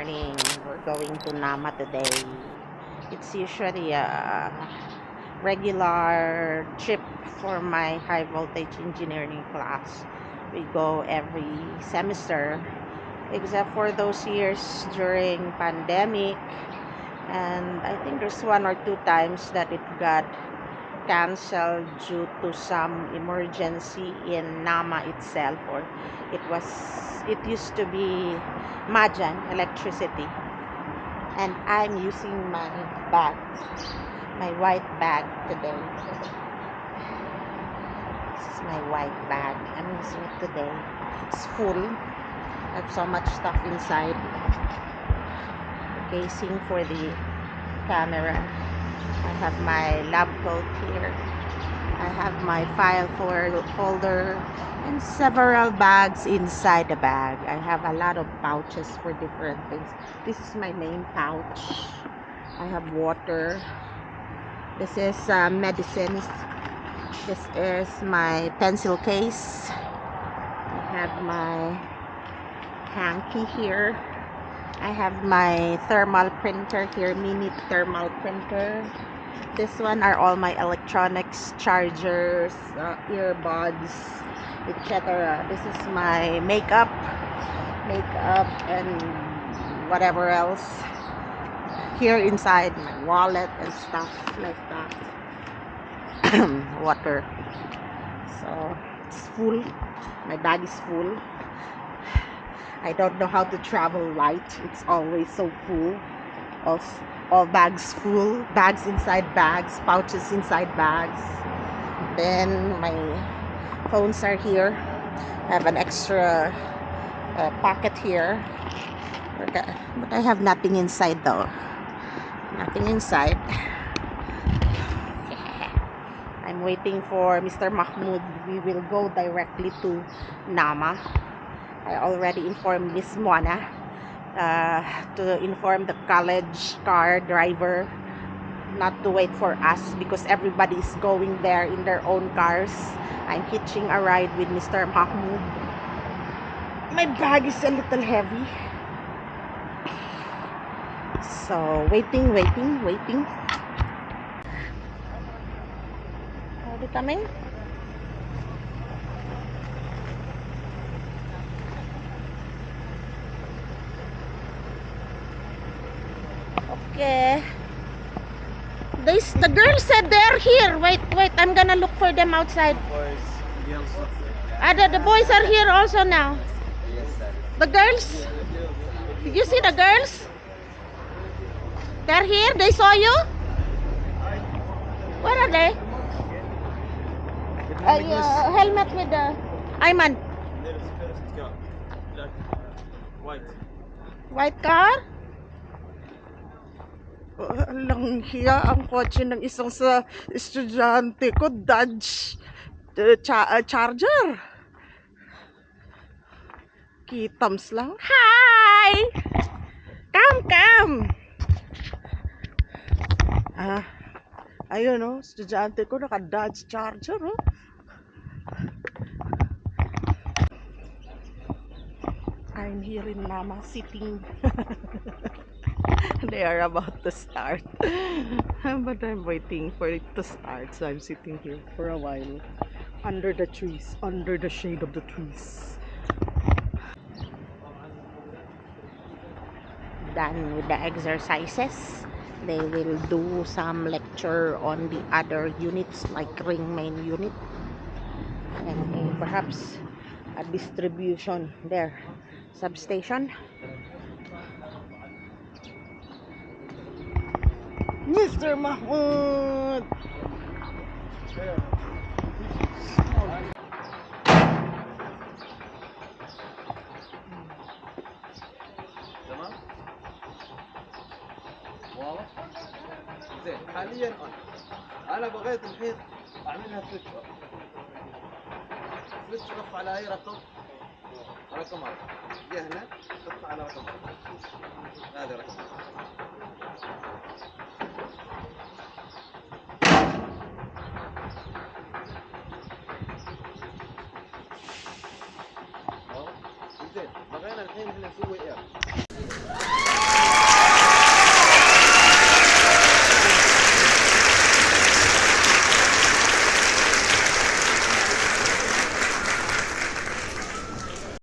morning. We're going to Nama today. It's usually a regular trip for my high voltage engineering class. We go every semester, except for those years during pandemic. And I think there's one or two times that it got canceled due to some emergency in Nama itself, or it used to be Majan electricity. And I'm using my bag, my white bag today. This is my white bag. I'm using it today. It's full. I have so much stuff inside. Casing for the camera. I have my lab coat here. I have my file folder and several bags inside the bag. I have a lot of pouches for different things. This is my main pouch. I have water. This is medicines. This is my pencil case. I have my hanky here. I have my thermal printer here, mini thermal printer. This one are all my electronics, chargers, earbuds, etc. This is my makeup and whatever else. Here inside, my wallet and stuff like that. Water. So it's full. My bag is full. I don't know how to travel light. It's always so full. All bags full. Bags inside bags. Pouches inside bags. Then my phones are here. I have an extra pocket here. But I have nothing inside though. Nothing inside. I'm waiting for Mr. Mahmoud. We will go directly to Nama. I already informed Miss Moana to inform the college car driver not to wait for us because everybody is going there in their own cars. I'm hitching a ride with Mr. Mahmoud. My bag is a little heavy. So waiting. Are they coming? Okay. The girls said they're here. Wait, I'm gonna look for them outside. The boys are here also now. The girls? Did you see the girls? They're here? They saw you? Where are they? Helmet with the Ayman. White car? Walang hiya ang kotse ng isang sa estudyante ko, Dodge Charger. Kitams lang. Hi! Come! Ayun oh, estudyante ko naka Dodge Charger oh. I'm here in Nama sitting. They are about to start. But I'm waiting for it to start. So I'm sitting here for a while. Under the trees. Under the shade of the trees. Done with the exercises. They will do some lecture on the other units like ring main unit. And perhaps a distribution there. Substation. Mr. Mahmoud! تمام واضح زين حاليا انا بغيت الحين اعملها سويتش اوف على اي رقم هذا جه هنا حط على رقم هذا رقم زين بغينا الحين احنا نسوي اير